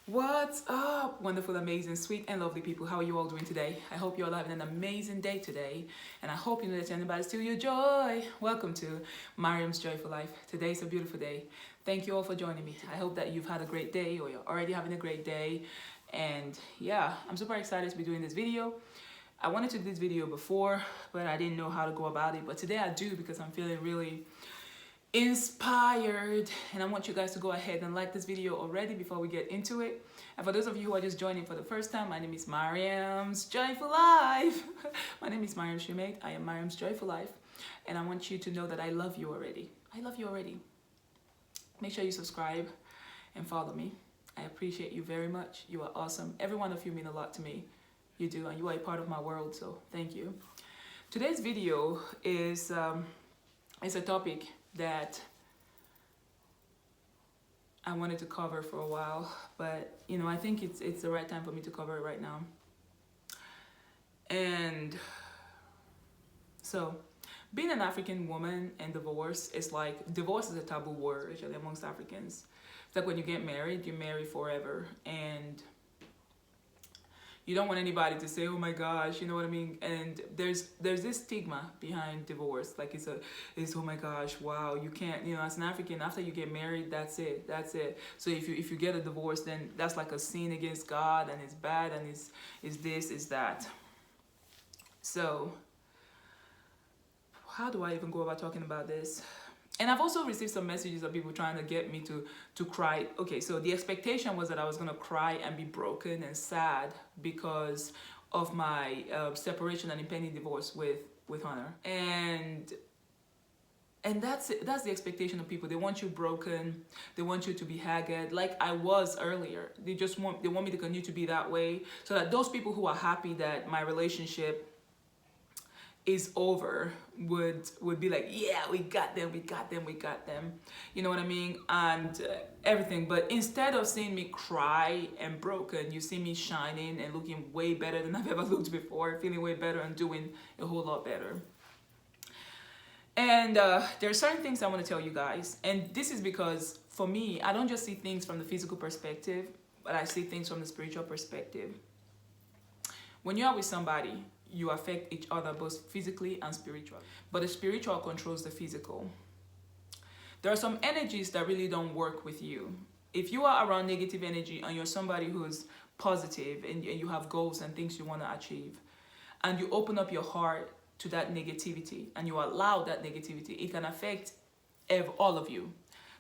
What's up, wonderful, amazing, sweet, and lovely people? How are you all doing today? I hope you're all having an amazing day today, and I hope you know that anybody steal your joy. Welcome to Maryam's Joyful Life. Today's a beautiful day. Thank you all for joining me. I hope that you've had a great day or you're already having a great day. And yeah, I'm super excited to be doing this video. I wanted to do this video before, but I didn't know how to go about it. But today I do because I'm feeling really inspired, and I want you guys to go ahead and like this video already before we get into it. And for those of you who are just joining for the first time, my name is Maryam's Joyful Life. My name is Maryamsjoyfullife. I am Maryam's Joyful Life, and I want you to know that I love you already. I love you already. Make sure you subscribe and follow me. I appreciate you very much. You are awesome. Every one of you mean a lot to me. You do, and you are a part of my world, so thank you. Today's video is a topic that I wanted to cover for a while, but you know, I think it's the right time for me to cover it right now. And so, being an African woman and divorce is a taboo word actually amongst Africans. It's like when you get married, you marry forever, and you don't want anybody to say, oh my gosh, you know what I mean? And there's this stigma behind divorce. Like it's oh my gosh, wow, you can't, you know, as an African, after you get married, that's it. So if you get a divorce, then that's like a sin against God, and it's bad, and it's this, it's that. So how do I even go about talking about this? And I've also received some messages of people trying to get me to cry. Okay, so the expectation was that I was going to cry and be broken and sad because of my separation and impending divorce with Hunter. And that's it. That's the expectation of people. They want you broken. They want you to be haggard, like I was earlier. They want me to continue to be that way, so that those people who are happy that my relationship is over would be like, yeah, we got them, you know what I mean, and everything. But instead of seeing me cry and broken, you see me shining and looking way better than I've ever looked before, feeling way better and doing a whole lot better. And there are certain things I want to tell you guys, and this is because for me, I don't just see things from the physical perspective, but I see things from the spiritual perspective. When you are with somebody, you affect each other both physically and spiritually. But the spiritual controls the physical. There are some energies that really don't work with you. If you are around negative energy and you're somebody who's positive and you have goals and things you want to achieve, and you open up your heart to that negativity and you allow that negativity, it can affect all of you.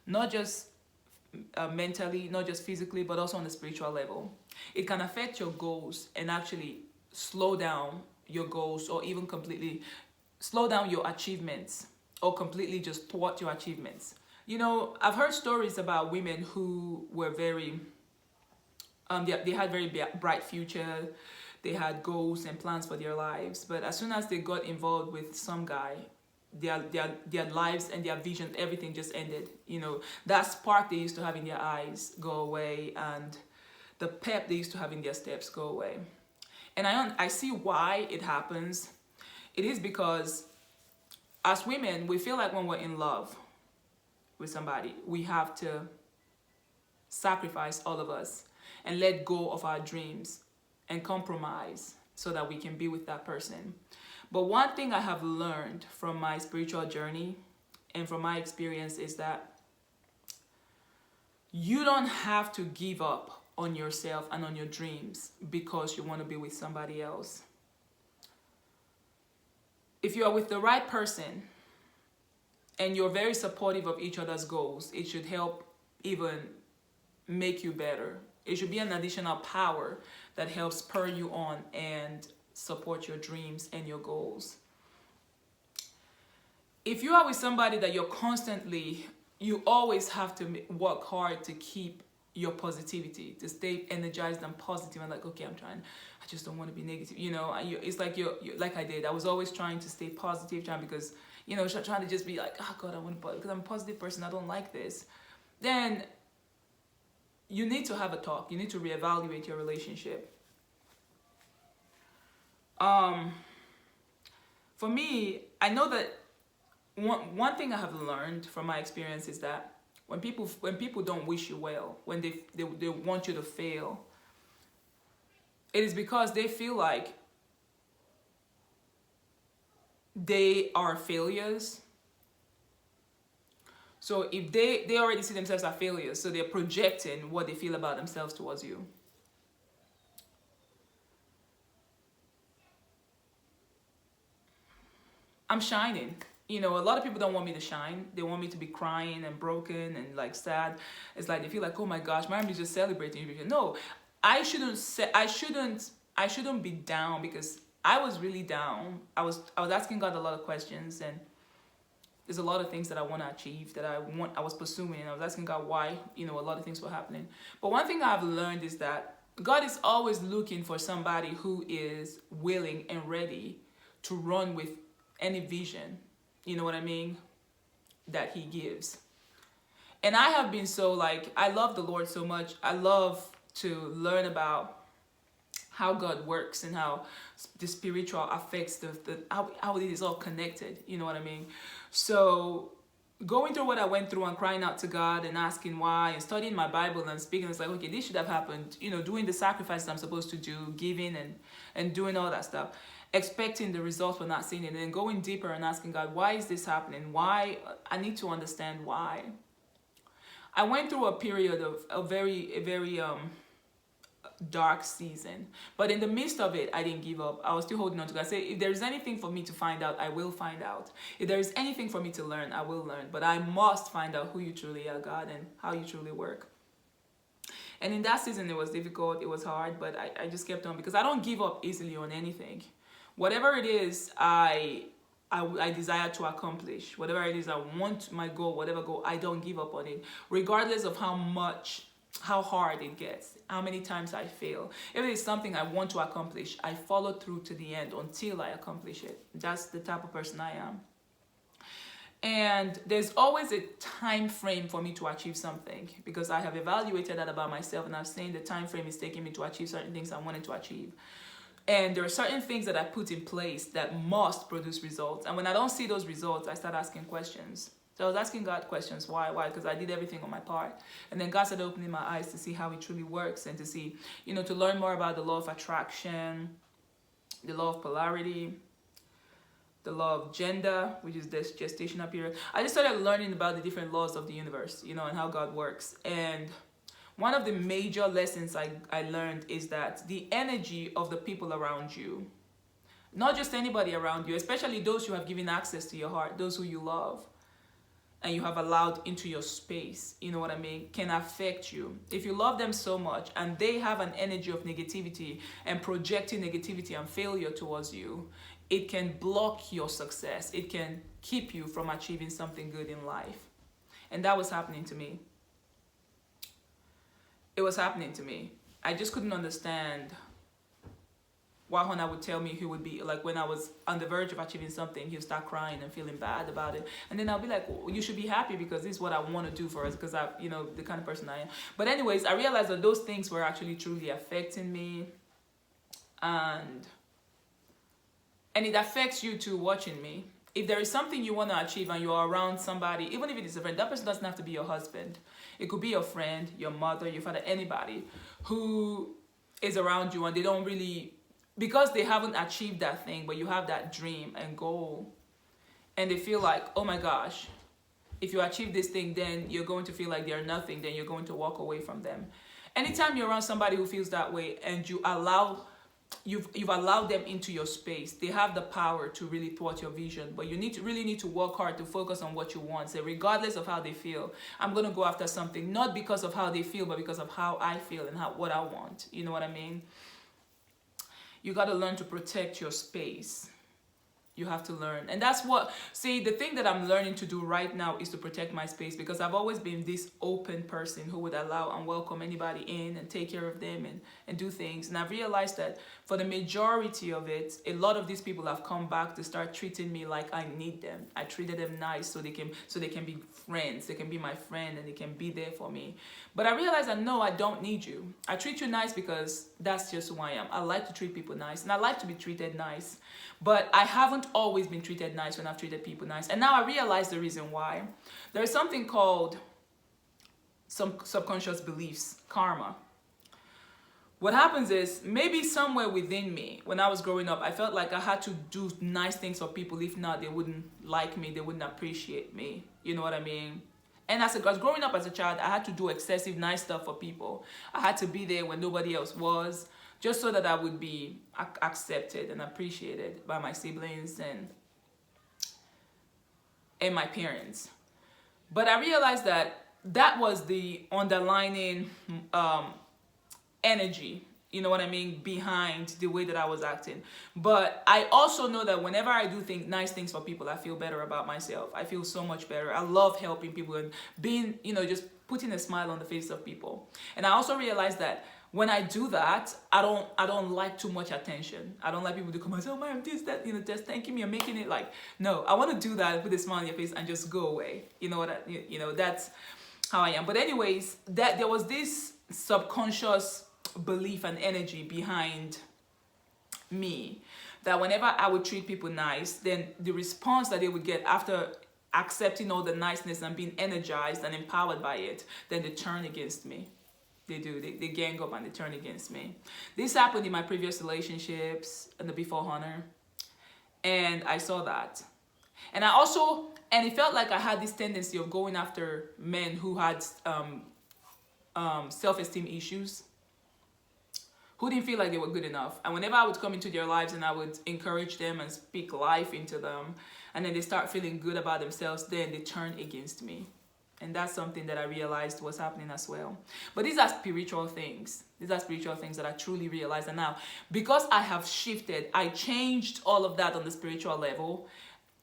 Not just mentally, not just physically, but also on the spiritual level. It can affect your goals and actually slow down your goals, or even completely slow down your achievements, or completely just thwart your achievements. You know, I've heard stories about women who were very they had very bright future, they had goals and plans for their lives, but as soon as they got involved with some guy, their lives and their vision, everything just ended. You know, that spark they used to have in their eyes go away, and the pep they used to have in their steps go away. And I see why it happens. It is because as women, we feel like when we're in love with somebody, we have to sacrifice all of us and let go of our dreams and compromise so that we can be with that person. But one thing I have learned from my spiritual journey and from my experience is that you don't have to give up on yourself and on your dreams because you want to be with somebody else. If you are with the right person and you're very supportive of each other's goals, it should help even make you better. It should be an additional power that helps spur you on and support your dreams and your goals. If you are with somebody that you always have to work hard to keep your positivity, to stay energized and positive, and like, okay, I just don't want to be negative, you know. It's like you're like I did. I was always trying to stay positive, because, you know, trying to just be like, oh God, I want to, because I'm a positive person, I don't like this. Then you need to have a talk. You need to reevaluate your relationship. For me, I know that one thing I have learned from my experience is that When people don't wish you well, when they want you to fail, it is because they feel like they are failures. So if they already see themselves as failures, so they're projecting what they feel about themselves towards you. I'm shining. You know, a lot of people don't want me to shine. They want me to be crying and broken and like sad. It's like they feel like, oh my gosh, Maryam is just celebrating. No, I shouldn't be down, because I was really down. I was asking God a lot of questions, and there's a lot of things that I want to achieve, that I was pursuing, and I was asking God why, a lot of things were happening. But one thing I've learned is that God is always looking for somebody who is willing and ready to run with any vision, you know what I mean, that he gives. And I have been so, like, I love the Lord so much. I love to learn about how God works and how the spiritual affects how it is all connected, you know what I mean. So going through what I went through and crying out to God and asking why and studying my Bible and speaking, it's like, okay, this should have happened, doing the sacrifices I'm supposed to do, giving and doing all that stuff, expecting the results but not seeing it, and then going deeper and asking God, why is this happening? Why? I need to understand why. I went through a period of a very dark season, but in the midst of it, I didn't give up. I was still holding on to God. I said, if there's anything for me to find out, I will find out. If there is anything for me to learn, I will learn. But I must find out who you truly are, God, and how you truly work. And in that season, it was difficult. It was hard, but I just kept on, because I don't give up easily on anything. Whatever it is, I desire to accomplish. Whatever it is, I want my goal, whatever goal, I don't give up on it, regardless of how hard it gets, how many times I fail. If it is something I want to accomplish, I follow through to the end until I accomplish it. That's the type of person I am. And there's always a time frame for me to achieve something, because I have evaluated that about myself, and I've seen the time frame is taking me to achieve certain things I wanted to achieve. And there are certain things that I put in place that must produce results. And when I don't see those results, I start asking questions. So I was asking God questions. Why? Because I did everything on my part. And then God started opening my eyes to see how it truly works, and to see, to learn more about the law of attraction, the law of polarity, the law of gender, which is this gestational period. I just started learning about the different laws of the universe, and how God works. And one of the major lessons I learned is that the energy of the people around you, not just anybody around you, especially those who have given access to your heart, those who you love and you have allowed into your space, you know what I mean, can affect you. If you love them so much and they have an energy of negativity and projecting negativity and failure towards you, it can block your success. It can keep you from achieving something good in life. And that was happening to me. It was happening to me. I just couldn't understand why Hannah would tell me he would be, like, when I was on the verge of achieving something, he would start crying and feeling bad about it. And then I'll be like, well, you should be happy, because this is what I want to do for us, because I, the kind of person I am. But anyways, I realized that those things were actually truly affecting me. And it affects you too, watching me. If there is something you want to achieve and you're around somebody, even if it is a friend, that person doesn't have to be your husband. It could be your friend, your mother, your father, anybody who is around you, and they don't really, because they haven't achieved that thing, but you have that dream and goal, and they feel like, oh my gosh, if you achieve this thing, then you're going to feel like they're nothing, then you're going to walk away from them. Anytime you're around somebody who feels that way, and you've allowed them into your space, they have the power to really thwart your vision. But you really need to work hard to focus on what you want. Say, regardless of how they feel, I'm going to go after something, not because of how they feel, but because of how I feel and what I want. You know what I mean? You got to learn to protect your space. You have to learn. And that's the thing that I'm learning to do right now is to protect my space, because I've always been this open person who would allow and welcome anybody in and take care of them and do things. And I've realized that for the majority of it, a lot of these people have come back to start treating me like I need them. I treated them nice so they can be friends. They can be my friend and they can be there for me. But I realized that no, I don't need you. I treat you nice because that's just who I am. I like to treat people nice, and I like to be treated nice. But I haven't always been treated nice when I've treated people nice. And now I realize the reason why. There is something called some subconscious beliefs, karma. What happens is, maybe somewhere within me, when I was growing up, I felt like I had to do nice things for people. If not, they wouldn't like me, they wouldn't appreciate me. You know what I mean? And as I was growing up as a child, I had to do excessive nice stuff for people. I had to be there when nobody else was, just so that I would be accepted and appreciated by my siblings and my parents. But I realized that that was the underlying energy, you know what I mean, behind the way that I was acting. But I also know that whenever I do nice things for people, I feel better about myself. I feel so much better. I love helping people and being, just putting a smile on the face of people. And I also realized that when I do that, I don't like too much attention. I don't like people to come and say, oh, man, this, that, just thanking me and making it like, no, I want to do that, put a smile on your face and just go away. You know what, that's how I am. But anyways, that there was this subconscious belief and energy behind me that whenever I would treat people nice, then the response that they would get after accepting all the niceness and being energized and empowered by it, then they turn against me. They do. They gang up and they turn against me. This happened in my previous relationships and the before Hunter, and I saw that. And it felt like I had this tendency of going after men who had self-esteem issues, who didn't feel like they were good enough. And whenever I would come into their lives and I would encourage them and speak life into them, and then they start feeling good about themselves, then they turn against me. And that's something that I realized was happening as well. But these are spiritual things. These are spiritual things that I truly realized. And now, because I have shifted, I changed all of that on the spiritual level,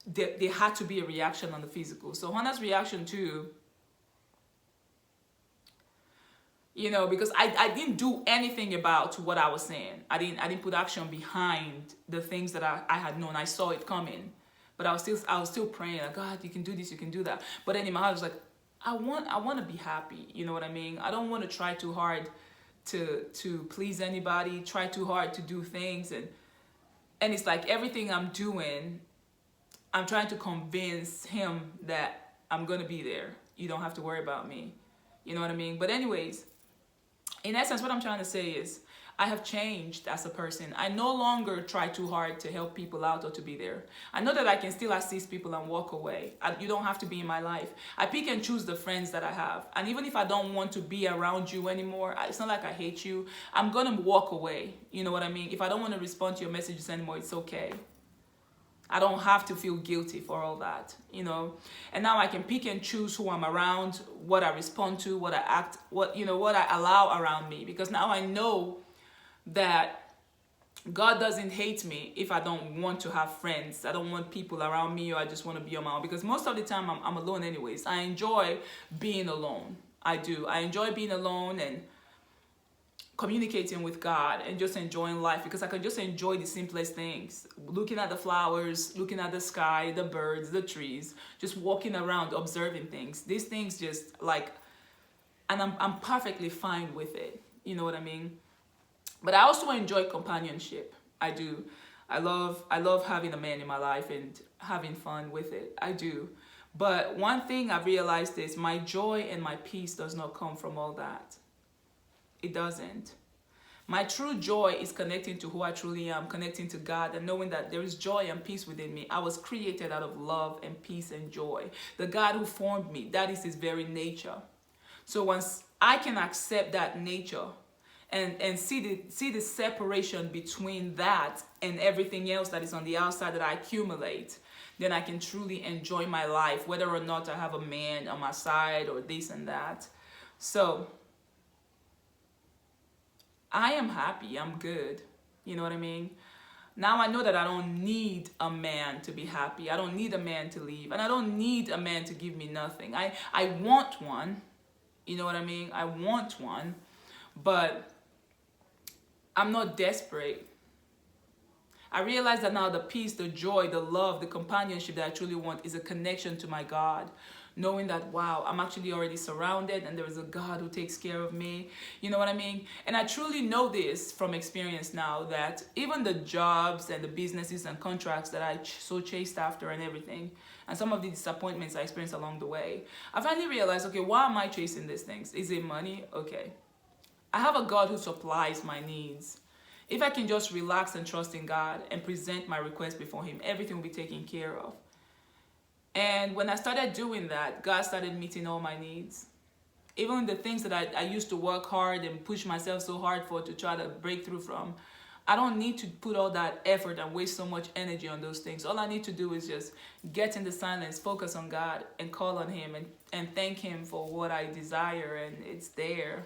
there had to be a reaction on the physical. So Hannah's reaction too, because I didn't do anything about what I was saying. I didn't put action behind the things that I had known. I saw it coming. But I was still praying, like, God, you can do this, you can do that. But then in my heart I was like, I want to be happy. You know what I mean? I don't want to try too hard to please anybody, try too hard to do things. And it's like everything I'm doing, I'm trying to convince him that I'm going to be there. You don't have to worry about me. You know what I mean? But anyways, in essence, what I'm trying to say is I have changed as a person. I no longer try too hard to help people out or to be there. I know that I can still assist people and walk away. You don't have to be in my life. I pick and choose the friends that I have. And even if I don't want to be around you anymore, it's not like I hate you. I'm going to walk away. You know what I mean? If I don't want to respond to your messages anymore, it's okay. I don't have to feel guilty for all that, And now I can pick and choose who I'm around, what I respond to, what I act, what I allow around me. Because now I know that God doesn't hate me if I don't want to have friends. I don't want people around me, or I just want to be on my own. Because most of the time I'm alone anyways. I enjoy being alone. I do. I enjoy being alone and communicating with God and just enjoying life, because I can just enjoy the simplest things. Looking at the flowers, looking at the sky, the birds, the trees, just walking around, observing things. These things just and I'm perfectly fine with it. You know what I mean? But I also enjoy companionship. I do. I love having a man in my life and having fun with it. I do. But one thing I've realized is my joy and my peace does not come from all that. It doesn't. My true joy is connecting to who I truly am, connecting to God, and knowing that there is joy and peace within me. I was created out of love and peace and joy. The God who formed me, that is his very nature. So once I can accept that nature and see the separation between that and everything else that is on the outside that I accumulate, then I can truly enjoy my life, whether or not I have a man on my side or this and that. So I am happy. I'm good. You know what I mean? Now I know that I don't need a man to be happy. I don't need a man to leave. And I don't need a man to give me nothing. I want one. You know what I mean? I want one. But I'm not desperate. I realize that now the peace, the joy, the love, the companionship that I truly want is a connection to my God. knowing that, wow, I'm actually already surrounded and there is a God who takes care of me. You know what I mean? And I truly know this from experience now, that even the jobs and the businesses and contracts that I so chased after and everything, and some of the disappointments I experienced along the way, I finally realized, okay, why am I chasing these things? Is it money? Okay. I have a God who supplies my needs. If I can just relax and trust in God and present my request before Him, everything will be taken care of. And when I started doing that, God started meeting all my needs. Even the things that I used to work hard and push myself so hard for to try to break through from, I don't need to put all that effort and waste so much energy on those things. All I need to do is just get in the silence, focus on God, and call on Him and thank Him for what I desire, and it's there.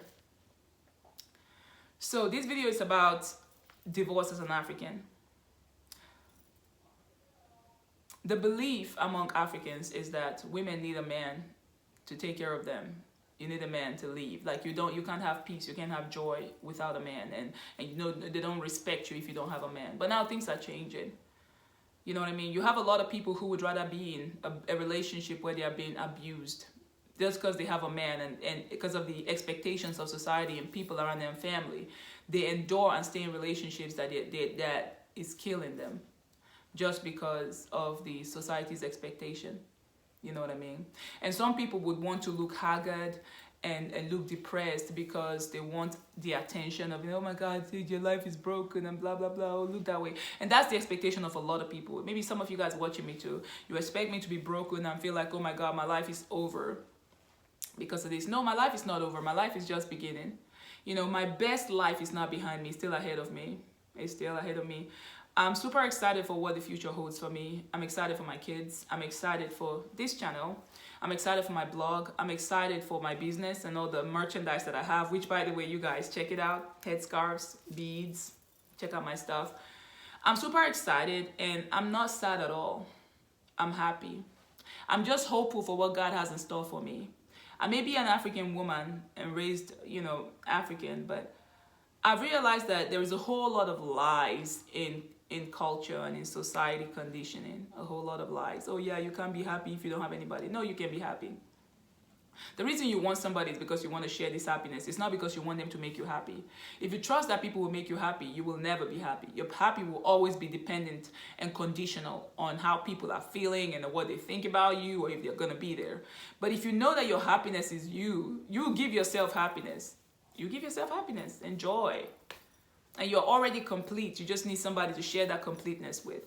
So this video is about divorce as an African. The belief among Africans is that women need a man to take care of them. You need a man to leave. Like you can't have peace, you can't have joy without a man, and you know they don't respect you if you don't have a man. But now things are changing. You know what I mean? You have a lot of people who would rather be in a relationship where they are being abused just because they have a man, and because of the expectations of society and people around them, family, they endure and stay in relationships that is killing them just because of the society's expectation. You know what I mean? And some people would want to look haggard and look depressed because they want the attention of, oh my God, your life is broken and blah, blah, blah, oh, look that way. And that's the expectation of a lot of people. Maybe some of you guys watching me too, you expect me to be broken and feel like, oh my God, my life is over because of this. No, my life is not over. My life is just beginning. You know, my best life is not behind me. It's still ahead of me. It's still ahead of me. I'm super excited for what the future holds for me. I'm excited for my kids. I'm excited for this channel. I'm excited for my blog. I'm excited for my business and all the merchandise that I have, which, by the way, you guys, check it out. Headscarves, beads, check out my stuff. I'm super excited, and I'm not sad at all. I'm happy. I'm just hopeful for what God has in store for me. I may be an African woman and raised, African, but I've realized that there is a whole lot of lies in culture and in society conditioning. A whole lot of lies. Oh yeah, you can't be happy if you don't have anybody. No, you can be happy. The reason you want somebody is because you want to share this happiness. It's not because you want them to make you happy. If you trust that people will make you happy, you will never be happy. Your happy will always be dependent and conditional on how people are feeling and what they think about you, or if they're going to be there. But if you know that your happiness is you give yourself happiness. You give yourself happiness and joy. And you're already complete. You just need somebody to share that completeness with.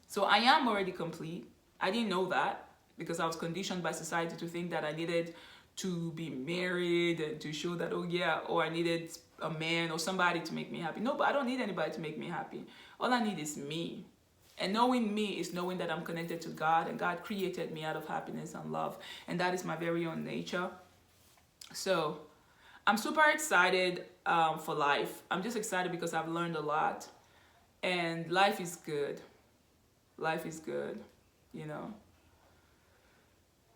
So I am already complete. I didn't know that because I was conditioned by society to think that I needed to be married and to show that, oh yeah, or I needed a man or somebody to make me happy. No, but I don't need anybody to make me happy. All I need is me. And knowing me is knowing that I'm connected to God, and God created me out of happiness and love. And that is my very own nature. So I'm super excited for life. I'm just excited because I've learned a lot. And life is good. Life is good,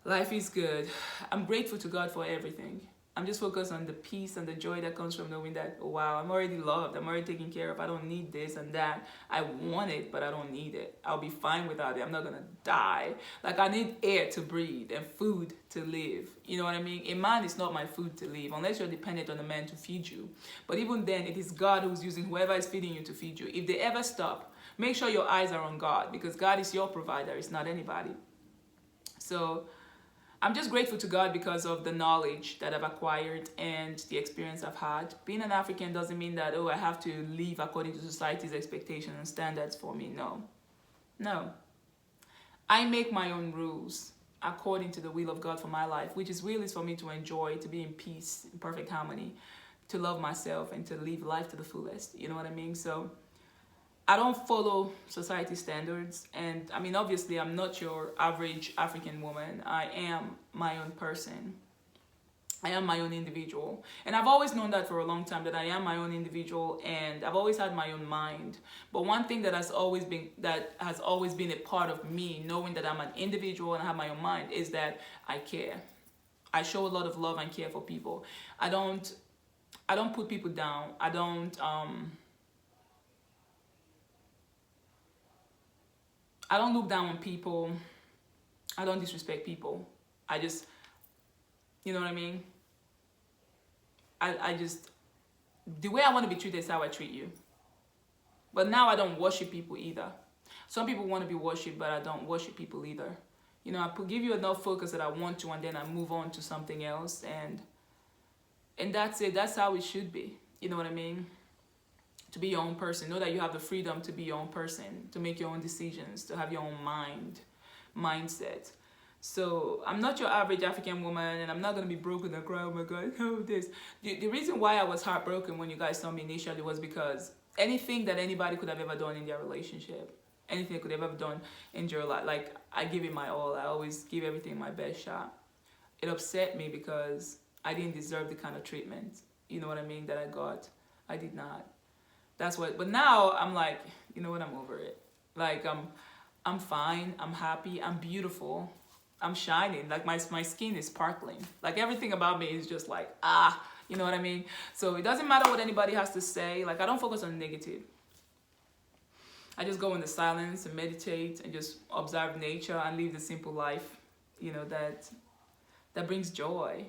Life is good. I'm grateful to God for everything. I'm just focused on the peace and the joy that comes from knowing that, oh, wow, I'm already loved. I'm already taken care of. I don't need this and that. I want it, but I don't need it. I'll be fine without it. I'm not going to die. Like, I need air to breathe and food to live. You know what I mean? A man is not my food to live unless you're dependent on a man to feed you. But even then, it is God who's using whoever is feeding you to feed you. If they ever stop, make sure your eyes are on God, because God is your provider. It's not anybody. So I'm just grateful to God because of the knowledge that I've acquired and the experience I've had. Being an African doesn't mean that, oh, I have to live according to society's expectations and standards for me. No. I make my own rules according to the will of God for my life, which is will is for me to enjoy, to be in peace, in perfect harmony, to love myself, and to live life to the fullest. You know what I mean? So I don't follow society standards, and I mean, obviously, I'm not your average African woman. I am my own person. I am my own individual, and I've always known that for a long time, that I am my own individual, and I've always had my own mind. But one thing that has always been a part of me, knowing that I'm an individual and I have my own mind, is that I care. I show a lot of love and care for people. I don't put people down. I don't look down on people. I don't disrespect people. I just, you know what I mean? I just, the way I want to be treated is how I treat you. But now I don't worship people either. Some people want to be worshipped, but I don't worship people either. You know, I give you enough focus that I want to, and then I move on to something else, and that's it. That's how it should be. You know what I mean? To be your own person. Know that you have the freedom to be your own person, to make your own decisions, to have your own mindset. So I'm not your average African woman, and I'm not going to be broken and cry, oh my God, oh this. The reason why I was heartbroken when you guys saw me initially was because anything that anybody could have ever done in their relationship, anything they could have ever done in your life, like, I give it my all. I always give everything my best shot. It upset me because I didn't deserve the kind of treatment, you know what I mean, that I got. I did not. That's what, but now I'm like, you know what, I'm over it. Like, I'm fine, I'm happy, I'm beautiful, I'm shining, like my skin is sparkling. Like, everything about me is just like, you know what I mean? So it doesn't matter what anybody has to say. Like, I don't focus on the negative. I just go in the silence and meditate and just observe nature and live the simple life, you know, that brings joy.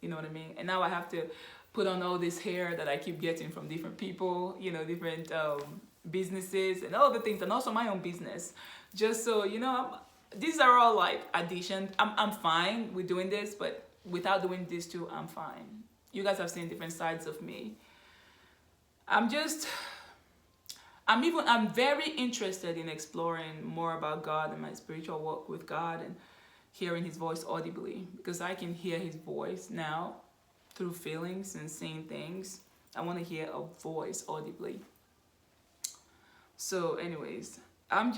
You know what I mean? And now I have to put on all this hair that I keep getting from different people, you know, different businesses and all the things, and also my own business. Just so, you know, these are all like additions. I'm fine with doing this, but without doing this too, I'm fine. You guys have seen different sides of me. I'm very interested in exploring more about God and my spiritual walk with God and hearing his voice audibly, because I can hear his voice now through feelings and seeing things. I want to hear a voice audibly. So anyways, I'm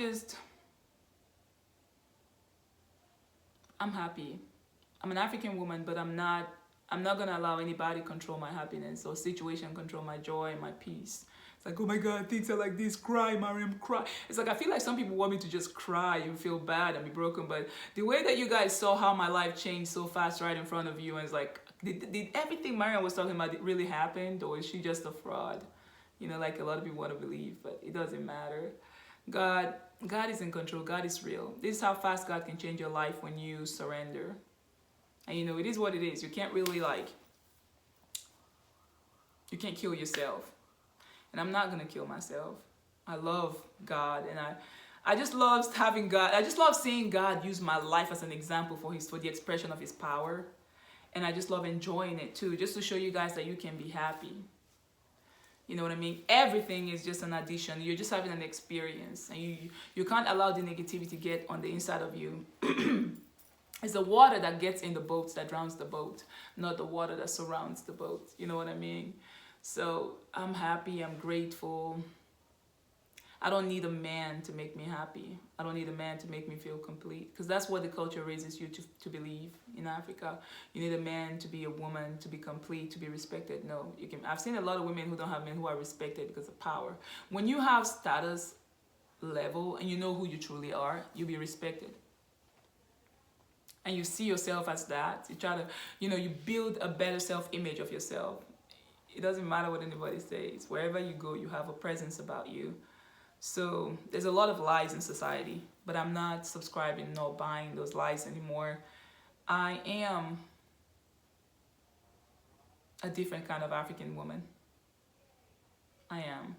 happy. I'm an African woman, but I'm not going to allow anybody control my happiness or situation control my joy and my peace. It's like, oh my God, things are like this, cry, Maryam, cry. It's like, I feel like some people want me to just cry and feel bad and be broken, but the way that you guys saw how my life changed so fast right in front of you, and it's like, did everything Maryam was talking about really happened, or is she just a fraud? You know, like a lot of people want to believe, but it doesn't matter. God is in control. God is real. This is how fast God can change your life when you surrender. And you know, it is what it is. You can't really you can't kill yourself. And I'm not going to kill myself. I love God, and I just love having God. I just love seeing God use my life as an example for the expression of his power. And I just love enjoying it too, just to show you guys that you can be happy. You know what I mean? Everything is just an addition. You're just having an experience, and you can't allow the negativity to get on the inside of you. It's the water that gets in the boat that drowns the boat, not the water that surrounds the boat. You know what I mean? So I'm happy, I'm grateful. I don't need a man to make me happy. I don't need a man to make me feel complete, because that's what the culture raises you to believe in Africa. You need a man to be a woman, to be complete, to be respected. No, I've seen a lot of women who don't have men who are respected because of power. When you have status level and you know who you truly are, you'll be respected. And you see yourself as that. You try to, you build a better self-image of yourself. It doesn't matter what anybody says. Wherever you go, you have a presence about you. So there's a lot of lies in society, but I'm not subscribing nor buying those lies anymore. I am a different kind of African woman. I am.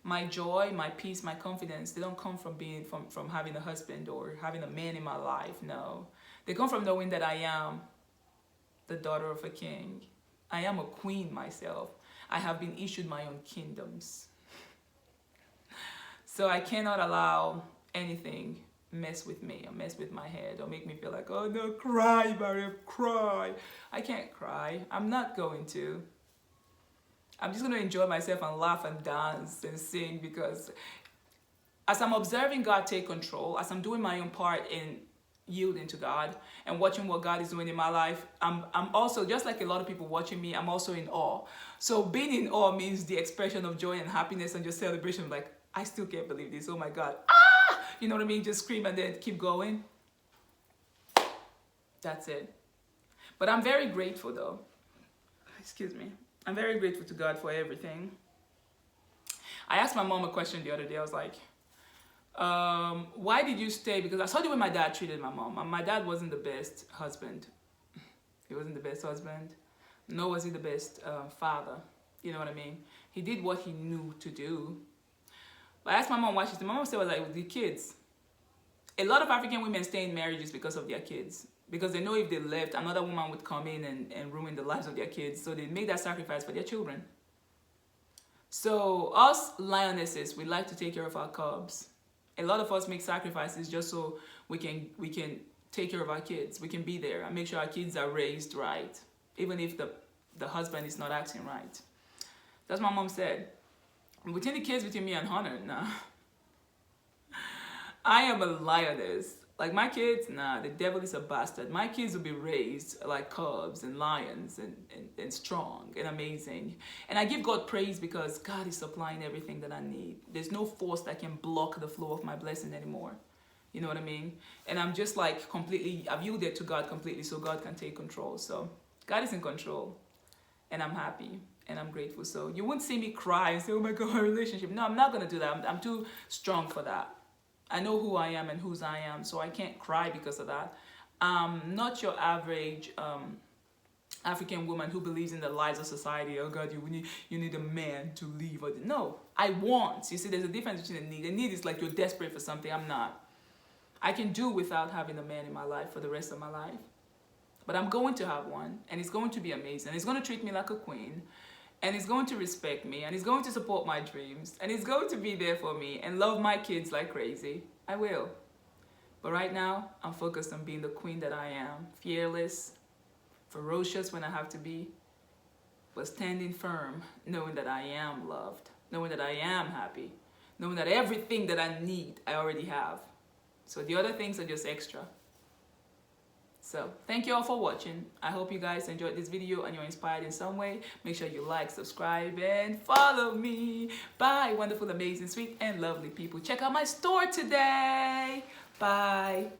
My joy, my peace, my confidence, they don't come from having a husband or having a man in my life. No. They come from knowing that I am the daughter of a king. I am a queen myself. I have been issued my own kingdoms. So I cannot allow anything mess with me or mess with my head or make me feel like, oh no, cry, Maryam, cry. I can't cry. I'm not going to. I'm just going to enjoy myself and laugh and dance and sing, because as I'm observing God take control, as I'm doing my own part in yielding to God and watching what God is doing in my life, I'm also, just like a lot of people watching me, I'm also in awe. So being in awe means the expression of joy and happiness and just celebration, like, I still can't believe this, oh my God, you know what I mean, just scream and then keep going. That's it. But I'm very grateful though. Excuse me. I'm very grateful to God for everything. I asked my mom a question the other day. I was like, Why did you stay? Because I saw the way my dad treated my mom. My dad wasn't the best husband. He wasn't the best husband. Nor was he the best father. You know what I mean? He did what he knew to do. But I asked my mom why she stayed. My mom said, like, with the kids. A lot of African women stay in marriages because of their kids. Because they know if they left, another woman would come in and ruin the lives of their kids. So they make that sacrifice for their children. So us lionesses, we like to take care of our cubs. A lot of us make sacrifices just so we can take care of our kids. We can be there and make sure our kids are raised right, even if the husband is not acting right. That's what my mom said. Between the kids, between me and Hunter, nah. I am a lioness. Like my kids, nah, the devil is a bastard. My kids will be raised like cubs and lions and strong and amazing. And I give God praise because God is supplying everything that I need. There's no force that can block the flow of my blessing anymore. You know what I mean? And I'm just like completely, I've yielded to God completely so God can take control. So God is in control and I'm happy and I'm grateful. So you won't see me cry and say, oh my God, my relationship. No, I'm not going to do that. I'm too strong for that. I know who I am and whose I am, so I can't cry because of that. Not your average African woman who believes in the lies of society. Oh God, you need a man to leave. No, I want. You see, there's a difference between a need. A need is like you're desperate for something. I'm not. I can do without having a man in my life for the rest of my life. But I'm going to have one, and it's going to be amazing. It's going to treat me like a queen. And he's going to respect me, and he's going to support my dreams, and he's going to be there for me and love my kids like crazy. I will. But right now, I'm focused on being the queen that I am. Fearless, ferocious when I have to be, but standing firm, knowing that I am loved, knowing that I am happy, knowing that everything that I need, I already have. So the other things are just extra. So thank you all for watching. I hope you guys enjoyed this video and you're inspired in some way. Make sure you like, subscribe, and follow me. Bye, wonderful, amazing, sweet, and lovely people. Check out my store today. Bye.